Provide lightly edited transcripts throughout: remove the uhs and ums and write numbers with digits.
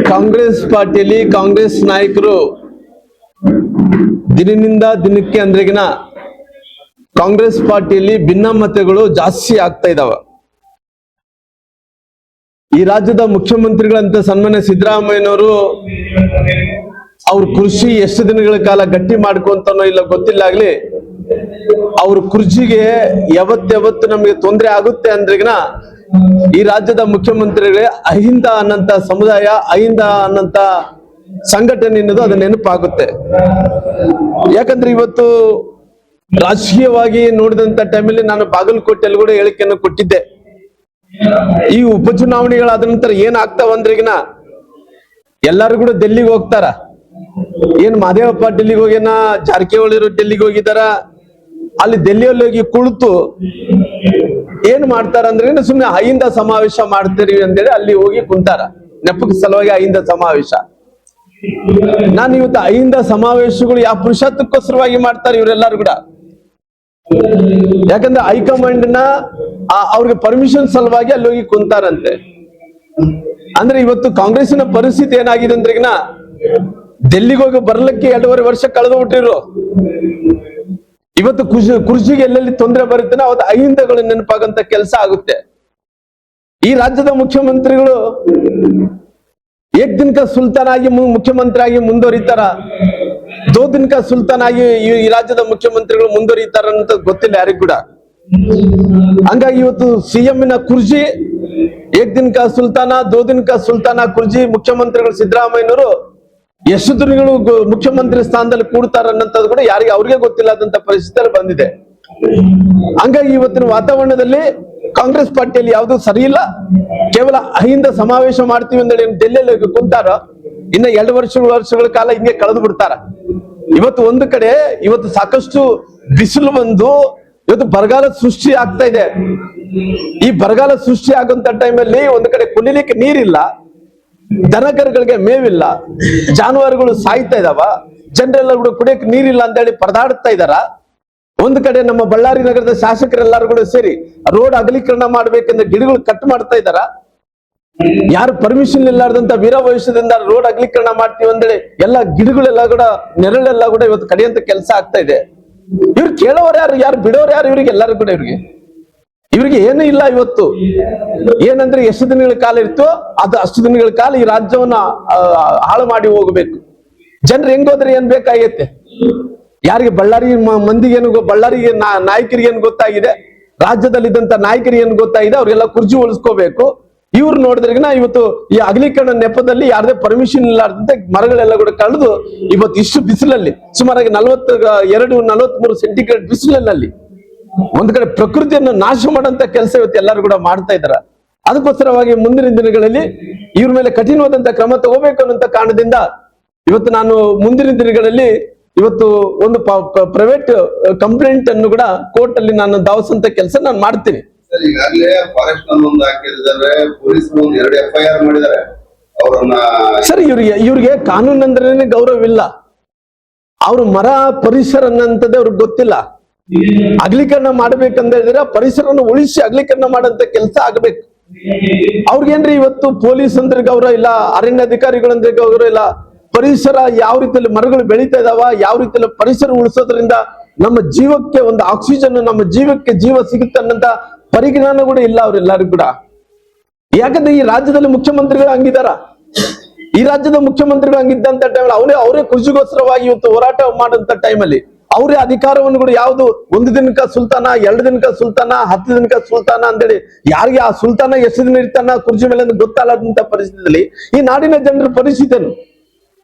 ಕಾಂಗ್ರೆಸ್ ಪಾರ್ಟಿಯಲ್ಲಿ ಕಾಂಗ್ರೆಸ್ ನಾಯಕರು ದಿನದಿಂದ ದಿನಕ್ಕೆ ಅಂದ್ರೆಗಿನ ಕಾಂಗ್ರೆಸ್ ಪಾರ್ಟಿಯಲ್ಲಿ ಭಿನ್ನಮತಗಳು ಜಾಸ್ತಿ ಆಗ್ತಾ ಇದಾವ. ಈ ರಾಜ್ಯದ ಮುಖ್ಯಮಂತ್ರಿಗಳಂತ ಸನ್ಮಾನ್ಯ ಸಿದ್ದರಾಮಯ್ಯನವರು ಅವ್ರ ಕೃಷಿ ಎಷ್ಟು ದಿನಗಳ ಕಾಲ ಗಟ್ಟಿ ಮಾಡ್ಕೊಂತಾನೋ ಇಲ್ಲ ಗೊತ್ತಿಲ್ಲ ಆಗ್ಲಿ, ಅವ್ರ ಕೃಷಿಗೆ ಯಾವತ್ತು ನಮಗೆ ತೊಂದರೆ ಆಗುತ್ತೆ ಅಂದ್ರೆಗಿನ ಈ ರಾಜ್ಯದ ಮುಖ್ಯಮಂತ್ರಿಗಳೇ ಅಹಿಂದ ಅನ್ನಂತ ಸಮುದಾಯ, ಅಹಿಂದ ಅನ್ನಂತ ಸಂಘಟನೆ ಅನ್ನೋದು ಅದು ನೆನಪಾಗುತ್ತೆ. ಯಾಕಂದ್ರೆ ಇವತ್ತು ರಾಜಕೀಯವಾಗಿ ನೋಡಿದಂತ ಟೈಮಲ್ಲಿ ನಾನು ಬಾಗಲಕೋಟೆಯಲ್ಲಿ ಕೂಡ ಹೇಳಿಕೆಯನ್ನು ಕೊಟ್ಟಿದ್ದೆ. ಈ ಉಪಚುನಾವಣೆಗಳಾದ ನಂತರ ಏನ್ ಆಗ್ತಾವಂದ್ರಿಗಿನ ಎಲ್ಲಾರು ಕೂಡ ಡೆಲ್ಲಿಗೆ ಹೋಗ್ತಾರ. ಏನ್ ಮಾದೇವಪ್ಪ ಡೆಲ್ಲಿಗೆ ಹೋಗ್ಯಾನ, ಜಾರಕಿಹೊಳಿ ಡೆಲ್ಲಿಗೆ ಹೋಗಿದಾರ. ಅಲ್ಲಿ ಡೆಲ್ಲಿಯಲ್ಲಿ ಹೋಗಿ ಕುಳಿತು ಏನ್ ಮಾಡ್ತಾರ ಅಂದ್ರೆ ಸುಮ್ನೆ ಅಹಿಂದ ಸಮಾವೇಶ ಮಾಡ್ತೀರಿ ಅಂತೇಳಿ ಅಲ್ಲಿ ಹೋಗಿ ಕುಂತಾರ. ನೆಪದ ಸಲುವಾಗಿ ಅಹಿಂದ ಸಮಾವೇಶ. ನಾನು ಇವತ್ತು ಅಹಿಂದ ಸಮಾವೇಶಗಳು ಯಾವ ಪುರುಷತ್ವಕ್ಕೋಸ್ಕರವಾಗಿ ಮಾಡ್ತಾರೆ ಇವರೆಲ್ಲರೂ ಕೂಡ. ಯಾಕಂದ್ರೆ ಹೈಕಮಾಂಡ್ ನ ಅವ್ರಿಗೆ ಪರ್ಮಿಷನ್ ಸಲುವಾಗಿ ಅಲ್ಲಿ ಹೋಗಿ ಕುಂತಾರಂತೆ. ಅಂದ್ರೆ ಇವತ್ತು ಕಾಂಗ್ರೆಸ್ಸಿನ ಪರಿಸ್ಥಿತಿ ಏನಾಗಿದೆ ಅಂದ್ರೆಗಿನ ಡೆಲ್ಲಿಗೆ ಹೋಗಿ ಬರ್ಲಿಕ್ಕೆ 2.5 ವರ್ಷ ಕಳೆದು ಬಿಟ್ಟಿರು. ಇವತ್ತು ಕೃಷಿಗೆ ಎಲ್ಲೆಲ್ಲಿ ತೊಂದರೆ ಬರುತ್ತಾನೆ ಅವತ್ತು ಅಹಿಂದಗಳು ನೆನಪಾಗಂತ ಕೆಲಸ ಆಗುತ್ತೆ. ಈ ರಾಜ್ಯದ ಮುಖ್ಯಮಂತ್ರಿಗಳು ಏಕ್ ದಿನಕ ಸುಲ್ತಾನ್ ಆಗಿ ಮುಖ್ಯಮಂತ್ರಿ ಆಗಿ ಮುಂದುವರಿತಾರ, 2 ದಿನಕ ಸುಲ್ತಾನ್ ಆಗಿ ಈ ರಾಜ್ಯದ ಮುಖ್ಯಮಂತ್ರಿಗಳು ಮುಂದುವರಿತಾರ ಅಂತ ಗೊತ್ತಿಲ್ಲ ಯಾರಿಗೂ ಕೂಡ. ಹಂಗಾಗಿ ಇವತ್ತು ಸಿಎಂ ನ ಕುರ್ಜಿ ಏಕ್ ದಿನಕ ಸುಲ್ತಾನ, 2 ದಿನಕ ಸುಲ್ತಾನ ಕುರ್ಜಿ ಮುಖ್ಯಮಂತ್ರಿಗಳು ಸಿದ್ದರಾಮಯ್ಯನವರು ಎಷ್ಟು ದಿನಗಳು ಮುಖ್ಯಮಂತ್ರಿ ಸ್ಥಾನದಲ್ಲಿ ಕೂಡ್ತಾರ ಅನ್ನೋದು ಕೂಡ ಯಾರಿಗೆ ಅವ್ರಿಗೆ ಗೊತ್ತಿಲ್ಲದಂತ ಪರಿಸ್ಥಿತಿಯಲ್ಲಿ ಬಂದಿದೆ. ಹಂಗಾಗಿ ಇವತ್ತಿನ ವಾತಾವರಣದಲ್ಲಿ ಕಾಂಗ್ರೆಸ್ ಪಾರ್ಟಿಯಲ್ಲಿ ಯಾವುದು ಸರಿ ಇಲ್ಲ. ಕೇವಲ ಅಹಿಂದ ಸಮಾವೇಶ ಮಾಡ್ತೀವಿ ಅಂದ್ರೆ ಡೆಲ್ಲಿಯಲ್ಲಿ ಕುಂತಾರ, ಇನ್ನ 2 ವರ್ಷಗಳ ಕಾಲ ಹಿಂಗೆ ಕಳೆದು ಬಿಡ್ತಾರ. ಇವತ್ತು ಒಂದು ಕಡೆ ಇವತ್ತು ಸಾಕಷ್ಟು ಬಿಸಿಲು ಬಂದು ಇವತ್ತು ಬರಗಾಲ ಸೃಷ್ಟಿ ಆಗ್ತಾ ಇದೆ. ಈ ಬರಗಾಲ ಸೃಷ್ಟಿ ಆಗುವಂತ ಟೈಮಲ್ಲಿ ಒಂದು ಕಡೆ ಕುಡಿಲಿಕ್ಕೆ ನೀರಿಲ್ಲ, ದನಕರುಗಳಿಗೆ ಮೇವಿಲ್ಲ, ಜಾನುವಾರುಗಳು ಸಾಯ್ತಾ ಇದಾವ, ಜನರೆಲ್ಲ ಕೂಡ ಕುಡಿಯಕ್ಕೆ ನೀರಿಲ್ಲ ಅಂತ ಹೇಳಿ ಪರದಾಡ್ತಾ ಇದಾರ. ಒಂದು ಕಡೆ ನಮ್ಮ ಬಳ್ಳಾರಿ ನಗರದ ಶಾಸಕರೆಲ್ಲರೂ ಕೂಡ ಸೇರಿ ರೋಡ್ ಅಗಲೀಕರಣ ಮಾಡ್ಬೇಕಂದ್ರೆ ಗಿಡಗಳು ಕಟ್ ಮಾಡ್ತಾ ಇದಾರ. ಯಾರು ಪರ್ಮಿಷನ್ ಇಲ್ಲಾರ್ದಂತ ವೀರ ಭವಿಷ್ಯದಿಂದ ರೋಡ್ ಅಗಲೀಕರಣ ಮಾಡ್ತೀವಿ ಅಂದೇಳಿ ಎಲ್ಲ ಗಿಡಗಳೆಲ್ಲ ಕೂಡ ನೆರಳೆಲ್ಲ ಕೂಡ ಇವತ್ತು ಕಡಿಯಂತ ಕೆಲಸ ಆಗ್ತಾ ಇದೆ. ಇವ್ರು ಕೇಳೋರು ಯಾರು, ಯಾರು ಬಿಡೋರು ಯಾರು? ಇವ್ರಿಗೆ ಎಲ್ಲರೂ ಕೂಡ ಇವ್ರಿಗೆ ಏನು ಇಲ್ಲ. ಇವತ್ತು ಏನಂದ್ರೆ ಎಷ್ಟು ದಿನಗಳ ಕಾಲ ಇರ್ತೋ ಅದು ಅಷ್ಟು ದಿನಗಳ ಕಾಲ ಈ ರಾಜ್ಯವನ್ನ ಹಾಳು ಮಾಡಿ ಹೋಗ್ಬೇಕು. ಜನರು ಹೆಂಗೋದ್ರೆ ಏನ್ ಬೇಕಾಗೈತೆ? ಯಾರಿಗೆ ಬಳ್ಳಾರಿ ಮಂದಿಗೆ ಏನು, ಬಳ್ಳಾರಿಗೆ ನಾಯಕರಿಗೆ ಏನು ಗೊತ್ತಾಗಿದೆ, ರಾಜ್ಯದಲ್ಲಿದ್ದಂತ ನಾಯಕರಿಗೆ ಏನು ಗೊತ್ತಾಗಿದೆ, ಅವ್ರಿಗೆಲ್ಲ ಕುರ್ಚಿ ಉಳಿಸ್ಕೋಬೇಕು. ಇವ್ರು ನೋಡಿದ್ರಿಗಿನ ಇವತ್ತು ಈ ಅಗಲೀಕರಣ ನೆಪದಲ್ಲಿ ಯಾರದೇ ಪರ್ಮಿಷನ್ ಇಲ್ಲಾರ್ದಂತೆ ಮರಗಳೆಲ್ಲ ಕೂಡ ಕಳೆದು ಇವತ್ತು ಇಷ್ಟು ಬಿಸಿಲಲ್ಲಿ ಸುಮಾರಾಗಿ 42-43 ಸೆಂಟಿಗ್ರೇಡ್ ಬಿಸಿಲಲ್ಲಿ ಒಂದ್ ಕಡೆ ಪ್ರಕೃತಿಯನ್ನು ನಾಶ ಮಾಡಂತ ಕೆಲಸ ಇವತ್ತು ಎಲ್ಲರೂ ಕೂಡ ಮಾಡ್ತಾ ಇದಾರ. ಅದಕ್ಕೋಸ್ಕರವಾಗಿ ಮುಂದಿನ ದಿನಗಳಲ್ಲಿ ಇವ್ರ ಮೇಲೆ ಕಠಿಣವಾದಂತ ಕ್ರಮ ತಗೋಬೇಕು ಅನ್ನೋ ಕಾರಣದಿಂದ ಇವತ್ತು ನಾನು ಮುಂದಿನ ದಿನಗಳಲ್ಲಿ ಇವತ್ತು ಒಂದು ಪ್ರೈವೇಟ್ ಕಂಪ್ಲೇಂಟ್ ಅನ್ನು ಕೂಡ ಕೋರ್ಟ್ ಅಲ್ಲಿ ನಾನು ದಾವಸಂತ ಕೆಲಸ ನಾನು ಮಾಡ್ತೀನಿ. ಈಗಾಗಲೇ ಫಾರೆಸ್ಟ್ ಒಂದು ಹಾಕಿದ್ದಾರೆ, ಪೊಲೀಸರು 2 FIR ಮಾಡಿದ್ದಾರೆ ಅವರನ್ನ. ಸರ್ ಇವ್ರಿಗೆ ಕಾನೂನು ಅಂದ್ರೆ ಗೌರವವಿಲ್ಲ. ಅವ್ರ ಮರ ಪರಿಸರ ಅನ್ನಂತದ್ದೇ ಅವ್ರಿಗೆ ಗೊತ್ತಿಲ್ಲ. ಅಗಲೀಕರಣ ಮಾಡ್ಬೇಕಂತ ಹೇಳಿದ್ರೆ ಪರಿಸರವನ್ನು ಉಳಿಸಿ ಅಗಲೀಕರಣ ಮಾಡಂತ ಕೆಲಸ ಆಗ್ಬೇಕು. ಅವ್ರಿಗೇನ್ರಿ ಇವತ್ತು ಪೊಲೀಸ್ ಅಂದ್ರೆ ಗೌರವ ಇಲ್ಲ, ಅರಣ್ಯಾಧಿಕಾರಿಗಳಂದ್ರೆ ಗೌರವ ಇಲ್ಲ. ಪರಿಸರ ಯಾವ ರೀತಿಯಲ್ಲಿ ಮರಗಳು ಬೆಳೀತಾ ಇದಾವ, ಯಾವ ರೀತಿಯಲ್ಲಿ ಪರಿಸರ ಉಳಿಸೋದ್ರಿಂದ ನಮ್ಮ ಜೀವಕ್ಕೆ ಒಂದು ಆಕ್ಸಿಜನ್, ನಮ್ಮ ಜೀವಕ್ಕೆ ಜೀವ ಸಿಗುತ್ತೆ ಅನ್ನಂತ ಪರಿಜ್ಞಾನ ಕೂಡ ಇಲ್ಲ ಅವ್ರೆಲ್ಲರಿಗೂ ಕೂಡ. ಯಾಕಂದ್ರೆ ಈ ರಾಜ್ಯದಲ್ಲಿ ಮುಖ್ಯಮಂತ್ರಿಗಳು ಹಂಗಿದಾರ. ಈ ರಾಜ್ಯದ ಮುಖ್ಯಮಂತ್ರಿಗಳು ಹಂಗಿದ್ದಂತ ಟೈಮಲ್ಲಿ ಅವರೇ ಕೃಷಿಗೋಸ್ಕರವಾಗಿ ಇವತ್ತು ಹೋರಾಟ ಮಾಡಂತ ಟೈಮಲ್ಲಿ ಅವರೇ ಅಧಿಕಾರವನ್ನು ಕೂಡ ಯಾವುದು 1 ದಿನಕ ಸುಲ್ತಾನ, 2 ದಿನಕ ಸುಲ್ತಾನ, 10 ದಿನಕ ಸುಲ್ತಾನ ಅಂತೇಳಿ ಯಾರಿಗೆ ಆ ಸುಲ್ತಾನ ಎಷ್ಟು ದಿನ ಇರ್ತಾನ ಕುರ್ಚಿ ಮೇಲೆ ಗೊತ್ತಾಗದಂತ ಪರಿಸ್ಥಿತಿಯಲ್ಲಿ ಈ ನಾಡಿನ ಜನರ ಪರಿಸ್ಥಿತಿಯನ್ನು.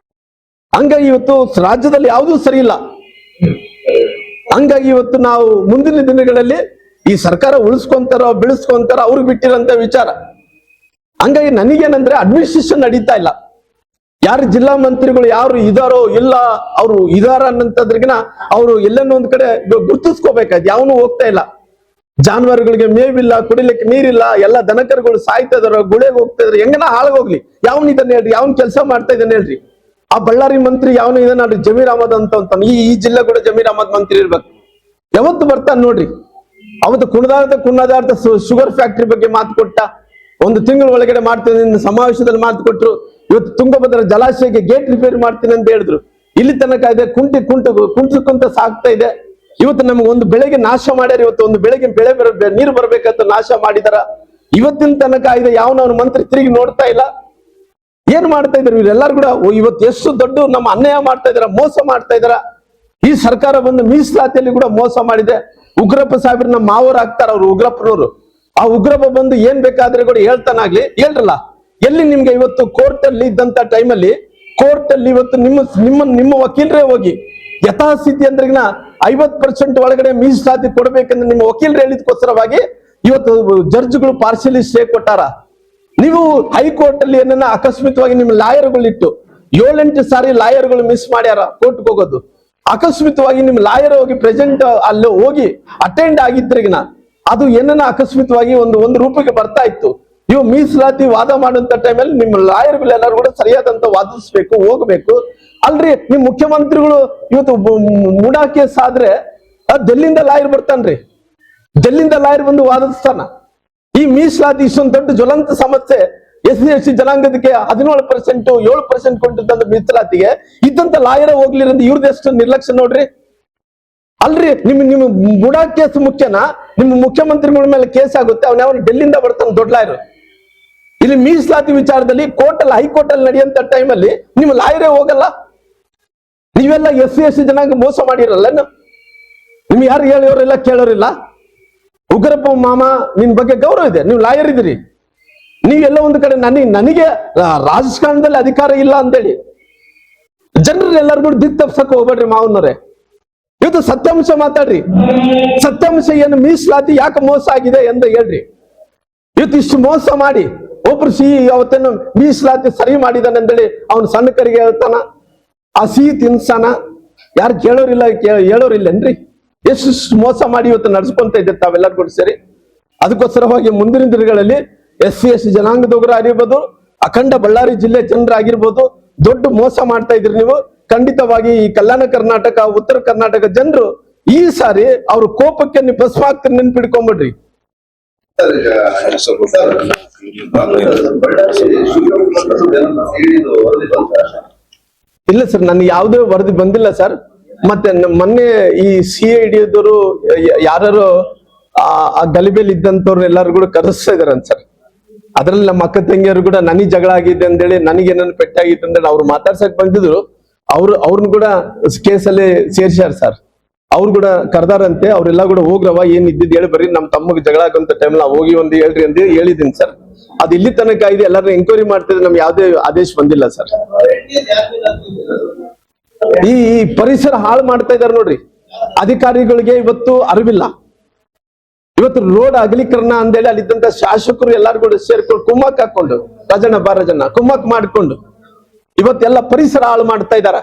ಹಂಗಾಗಿ ಇವತ್ತು ರಾಜ್ಯದಲ್ಲಿ ಯಾವುದೂ ಸರಿ ಇಲ್ಲ. ಹಂಗಾಗಿ ಇವತ್ತು ನಾವು ಮುಂದಿನ ದಿನಗಳಲ್ಲಿ ಈ ಸರ್ಕಾರ ಉಳಿಸ್ಕೊಂತಾರೋ ಬೆಳೆಸ್ಕೊಂತಾರೋ ಅವ್ರಿಗೆ ಬಿಟ್ಟಿರೋಂತ ವಿಚಾರ. ಹಂಗಾಗಿ ನನಗೇನಂದ್ರೆ ಅಡ್ಮಿನಿಸ್ಟ್ರೇಷನ್ ನಡೀತಾ ಇಲ್ಲ. ಯಾರು ಜಿಲ್ಲಾ ಮಂತ್ರಿಗಳು ಯಾರು ಇದಾರೋ ಇಲ್ಲ, ಅವರು ಇದಾರ ಅನ್ನಂತದ್ರಿಗಿನ ಅವರು ಎಲ್ಲೆನ್ನೋ ಒಂದ್ ಕಡೆ ಗುರ್ತಿಸ್ಕೋಬೇಕಾಯ್ತು. ಯಾವನು ಹೋಗ್ತಾ ಇಲ್ಲ. ಜಾನುವಾರುಗಳಿಗೆ ಮೇವಿಲ್ಲ, ಕುಡಿಲಿಕ್ಕೆ ನೀರಿಲ್ಲ, ಎಲ್ಲ ದನಕರುಗಳು ಸಾಯ್ತಾ ಇದಾರೋ, ಗುಳೆಗೆ ಹೋಗ್ತಾ ಇದಾರೆ. ಹೆಂಗನ ಹಾಳಾಗೋಗ್ಲಿ, ಯಾವನ್ ಇದನ್ನ ಹೇಳ್ರಿ, ಯಾವನ್ ಕೆಲಸ ಮಾಡ್ತಾ ಇದ್ದಾನೆ ಹೇಳ್ರಿ. ಆ ಬಳ್ಳಾರಿ ಮಂತ್ರಿ ಯಾವನು ಇದಾನ ನೋಡ್ರಿ, ಜಮೀರ್ ಅಹಮದ್ ಅಂತ ಈ ಜಿಲ್ಲೆ ಕೂಡ ಜಮೀರ್ ಅಹಮದ್ ಮಂತ್ರಿ ಇರ್ಬೇಕು. ಯಾವತ್ತು ಬರ್ತಾನೆ ನೋಡ್ರಿ. ಅವತ್ತು ಕುಣದಾರ್ಥ ಶುಗರ್ ಫ್ಯಾಕ್ಟರಿ ಬಗ್ಗೆ ಮಾತು ಕೊಟ್ಟ, 1 ತಿಂಗಳ ಒಳಗಡೆ ಮಾಡ್ತೀನಿ ಸಮಾವೇಶದಲ್ಲಿ ಮಾತು ಕೊಟ್ಟರು. ಇವತ್ತು ತುಂಗಭದ್ರಾ ಜಲಾಶಯಕ್ಕೆ ಗೇಟ್ ರಿಪೇರಿ ಮಾಡ್ತೀನಿ ಅಂತ ಹೇಳಿದ್ರು. ಇಲ್ಲಿ ತನಕ ಇದೆ, ಕುಂಟ ಸಾಗ್ತಾ ಇದೆ. ಇವತ್ತು ನಮ್ಗೆ ಒಂದು ಬೆಳೆಗೆ ನಾಶ ಮಾಡ್ಯಾರ. ಇವತ್ತು ಒಂದು ಬೆಳೆಗೆ ನೀರು ಬರ್ಬೇಕಂತ ನಾಶ ಮಾಡಿದಾರ. ಇವತ್ತಿನ ತನಕ ಇದೆ, ಯಾವನವನ ಮಂತ್ರಿ ತಿರುಗಿ ನೋಡ್ತಾ ಇಲ್ಲ. ಏನ್ ಮಾಡ್ತಾ ಇದ್ರು ಇವರೆಲ್ಲರೂ ಕೂಡ? ಇವತ್ತು ಎಷ್ಟು ದೊಡ್ಡ ನಮ್ಮ ಅನ್ಯಾಯ ಮಾಡ್ತಾ ಇದಾರ, ಮೋಸ ಮಾಡ್ತಾ ಇದಾರ. ಈ ಸರ್ಕಾರ ಬಂದು ಮೀಸಲಾತಿಯಲ್ಲಿ ಕೂಡ ಮೋಸ ಮಾಡಿದೆ. ಉಗ್ರಪ್ಪ ಸಾಹೇಬ್ರ ನಮ್ಮ ಮಾವರು ಆಗ್ತಾರ, ಅವ್ರು ಉಗ್ರಪ್ಪನವರು. ಆ ಉಗ್ರಪ್ಪ ಬಂದು ಏನ್ ಬೇಕಾದ್ರೆ ಕೂಡ ಹೇಳ್ತಾನಾಗ್ಲಿ, ಹೇಳ್ರಲ್ಲ. ಎಲ್ಲಿ ನಿಮ್ಗೆ ಇವತ್ತು ಕೋರ್ಟ್ ಅಲ್ಲಿ ಇದ್ದಂತ ಟೈಮಲ್ಲಿ, ಕೋರ್ಟ್ ಅಲ್ಲಿ ಇವತ್ತು ನಿಮ್ಮ ವಕೀಲರೇ ಹೋಗಿ ಯಥಾಸ್ಥಿತಿ ಅಂದ್ರಿಗಿನ 50% ಒಳಗಡೆ ಮೀಸಲಾತಿ ಕೊಡ್ಬೇಕಂದ್ರೆ ನಿಮ್ಮ ವಕೀಲರು ಹೇಳಿದಕ್ಕೋಸ್ಕರವಾಗಿ ಇವತ್ತು ಜಡ್ಜ್ಗಳು ಪಾರ್ಶಿಯಲಿ ಸ್ಟೇ ಕೊಟ್ಟಾರ. ನೀವು ಹೈಕೋರ್ಟ್ ಅಲ್ಲಿ ಏನನ್ನ ಅಕಸ್ಮಿತವಾಗಿ ನಿಮ್ಮ ಲಾಯರ್ಗಳಿಟ್ಟು 7-8 ಸಾರಿ ಲಾಯರ್ಗಳು ಮಿಸ್ ಮಾಡ್ಯಾರ ಕೋರ್ಟ್ಗೆ ಹೋಗೋದು. ಅಕಸ್ಮಿತವಾಗಿ ನಿಮ್ಮ ಲಾಯರ್ ಹೋಗಿ ಪ್ರೆಸೆಂಟ್ ಅಲ್ಲಿ ಹೋಗಿ ಅಟೆಂಡ್ ಆಗಿದ್ರಿಗಿನ ಅದು ಏನನ್ನ ಅಕಸ್ಮಿತವಾಗಿ ಒಂದು ರೂಪಕ್ಕೆ ಬರ್ತಾ ಇತ್ತು. ಇವು ಮೀಸಲಾತಿ ವಾದ ಮಾಡುವಂತ ಟೈಮಲ್ಲಿ ನಿಮ್ಮ ಲಾಯರ್ಗಳು ಎಲ್ಲರೂ ಕೂಡ ಸರಿಯಾದಂತ ವಾದಿಸ್ಬೇಕು, ಹೋಗ್ಬೇಕು. ಅಲ್ರಿ ನಿಮ್ ಮುಖ್ಯಮಂತ್ರಿಗಳು ಇವತ್ತು ಮೂಡಾ ಕೇಸ್ ಆದ್ರೆ ಡೆಲ್ಲಿಂದ ಲಾಯರ್ ಬರ್ತಾನ್ರಿ, ಡೆಲ್ಲಿಂದ ಲಾಯರ್ ಬಂದು ವಾದಿಸ್ತಾನ. ಈ ಮೀಸಲಾತಿ ಇಷ್ಟೊಂದು ದೊಡ್ಡ ಜ್ವಲಂತ ಸಮಸ್ಯೆ SC ಜನಾಂಗದಕ್ಕೆ 17%, 7% ಕೊಟ್ಟಿದ್ದಂತ ಮೀಸಲಾತಿಗೆ ಇದ್ದಂತ ಲಾಯರ್ ಹೋಗ್ಲಿರಂದ ಇವ್ರದೆಷ್ಟು ನಿರ್ಲಕ್ಷ್ಯ ನೋಡ್ರಿ. ಅಲ್ರಿ ನಿಮ್ಮ ಮೂಡಾ ಕೇಸ್ ಮುಖ್ಯನಾ? ನಿಮ್ಮ ಮುಖ್ಯಮಂತ್ರಿಗಳ ಮೇಲೆ ಕೇಸ್ ಆಗುತ್ತೆ, ಅವನ ಡೆಲ್ಲಿಂದ ಬರ್ತಾನೆ ದೊಡ್ಡ ಲಾಯರ್. ಇಲ್ಲಿ ಮೀಸಲಾತಿ ವಿಚಾರದಲ್ಲಿ ಕೋರ್ಟ್ ಅಲ್ಲಿ ಹೈಕೋರ್ಟ್ ಅಲ್ಲಿ ನಡೆಯುವಂತ ಟೈಮಲ್ಲಿ ನಿಮ್ಮ ಲಾಯರೇ ಹೋಗಲ್ಲ. ನೀವೆಲ್ಲ SC ಜನಾಂಗ ಮೋಸ ಮಾಡಿರಲ್ಲ. ನಿಮ್ಗೆ ಯಾರು ಹೇಳಿಯೋರಿಲ್ಲ, ಕೇಳೋರಿಲ್ಲ. ಉಗ್ರಪ್ಪ ಮಾಮ ನಿನ್ ಬಗ್ಗೆ ಗೌರವ ಇದೆ, ನೀವು ಲಾಯರ್ ಇದ್ದೀರಿ. ನೀವೆಲ್ಲ ಒಂದು ಕಡೆ ನನಗೆ ರಾಜಕಾರಣದಲ್ಲಿ ಅಧಿಕಾರ ಇಲ್ಲ ಅಂತೇಳಿ ಜನರೆಲ್ಲರಿಗೂ ದಿಕ್ ತಪ್ಸಕ್ ಹೋಗ್ಬೇಡ್ರಿ ಮಾವನವ್ರೆ. ಇವತ್ತು ಸತ್ಯಾಂಶ ಮಾತಾಡ್ರಿ. ಸತ್ಯಾಂಶ ಏನು, ಮೀಸಲಾತಿ ಯಾಕೆ ಮೋಸ ಆಗಿದೆ ಎಂದು ಹೇಳ್ರಿ. ಇವತ್ತು ಇಷ್ಟು ಮೋಸ ಮಾಡಿ ಒಬ್ರು ಅವತ್ತೇನು ಮೀಸಲಾತಿ ಸರಿ ಮಾಡಿದಾನೆ ಅಂತೇಳಿ ಅವನು ಸಣ್ಣಕರಿಗೆ ಹೇಳ್ತಾನ, ಆ ಸಿಹಿ ತಿನ್ಸಾನ. ಯಾರು ಕೇಳೋರಿಲ್ಲ, ಹೇಳೋರಿಲ್ಲೇನ್ರಿ? ಎಷ್ಟು ಮೋಸ ಮಾಡಿ ಇವತ್ತು ನಡ್ಸ್ಕೊಂತ ಇದ್ದೆ ತಾವೆಲ್ಲರೂ ಕೂಡ ಸೇರಿ. ಅದಕ್ಕೋಸ್ಕರವಾಗಿ ಮುಂದಿನ ದಿನಗಳಲ್ಲಿ SC ಜನಾಂಗದವರು ಆಗಿರ್ಬೋದು, ಅಖಂಡ ಬಳ್ಳಾರಿ ಜಿಲ್ಲೆ ಜನರಾಗಿರ್ಬೋದು, ದೊಡ್ಡ ಮೋಸ ಮಾಡ್ತಾ ಇದ್ರಿ ನೀವು. ಖಂಡಿತವಾಗಿ ಈ ಕಲ್ಯಾಣ ಕರ್ನಾಟಕ, ಉತ್ತರ ಕರ್ನಾಟಕ ಜನರು ಈ ಸಾರಿ ಅವ್ರ ಕೋಪಕ್ಕೆ ನೀವು ಭಸ್ಮಾಗ್ತೀರಿ, ನೆನ್ಪಿಡ್ಕೊಂಬಿಡ್ರಿ. ಇಲ್ಲ ಸರ್, ನನ್ಗೆ ಯಾವುದೇ ವರದಿ ಬಂದಿಲ್ಲ ಸರ್. ಮತ್ತೆ ಮೊನ್ನೆ ಈ CID ಯಾರು ಆ ಗಲಿಬೇಲಿ ಇದ್ದಂತವ್ರು ಎಲ್ಲರೂ ಕೂಡ ಕರೆಸ್ತಾ ಇದಾರಂತ ಸರ್. ಅದ್ರಲ್ಲಿ ನಮ್ಮ ಅಕ್ಕ ತಂಗಿಯರು ಕೂಡ ನನಗೆ ಜಗಳ ಆಗಿದೆ ಅಂತೇಳಿ, ನನಗೆ ಏನೇನು ಪೆಟ್ಟಾಗಿತ್ತು ಅಂತೇಳಿ ಅವ್ರು ಮಾತಾಡ್ಸಕ್ ಬಂದಿದ್ರು. ಅವ್ರನ್ನ ಕೂಡ ಕೇಸಲ್ಲಿ ಸೇರ್ಸ್ಯಾರ ಸರ್. ಅವ್ರು ಕೂಡ ಕರ್ದಾರಂತೆ. ಅವ್ರೆಲ್ಲ ಕೂಡ ಹೋಗ್ರವ, ಏನ್ ಇದ್ದಿದ್ದು ಹೇಳಿ ಬರ್ರಿ, ನಮ್ಮ ತಮ್ಮಗೆ ಜಗಳ ಆಗಂತ ಟೈಮ್ ನಾವು ಹೋಗಿ ಒಂದು ಹೇಳ್ರಿ ಅಂತ ಹೇಳಿದೀನಿ ಸರ್. ಅದು ಇಲ್ಲಿ ತನಕ ಇದೆ, ಎಲ್ಲರೂ ಎಂಕ್ವೈರಿ ಮಾಡ್ತಿದ್ರೆ ನಮ್ಗೆ ಯಾವುದೇ ಆದೇಶ ಬಂದಿಲ್ಲ ಸರ್. ಈ ಪರಿಸರ ಹಾಳು ಮಾಡ್ತಾ ಇದಾರೆ ನೋಡ್ರಿ. ಅಧಿಕಾರಿಗಳಿಗೆ ಇವತ್ತು ಅರಿವಿಲ್ಲ. ಇವತ್ತು ರೋಡ್ ಅಗಲೀಕರಣ ಅಂತೇಳಿ ಅಲ್ಲಿದ್ದಂತ ಶಾಸಕರು ಎಲ್ಲಾರು ಕೂಡ ಸೇರ್ಕೊಂಡು ಕುಮ್ಮಕ್ ಹಾಕೊಂಡು, ರಾಜಣ್ಣ ಬಾರಜಣ್ಣ ಕುಮ್ಮಕ್ ಮಾಡ್ಕೊಂಡು ಇವತ್ತೆಲ್ಲ ಪರಿಸರ ಹಾಳು ಮಾಡ್ತಾ ಇದಾರ.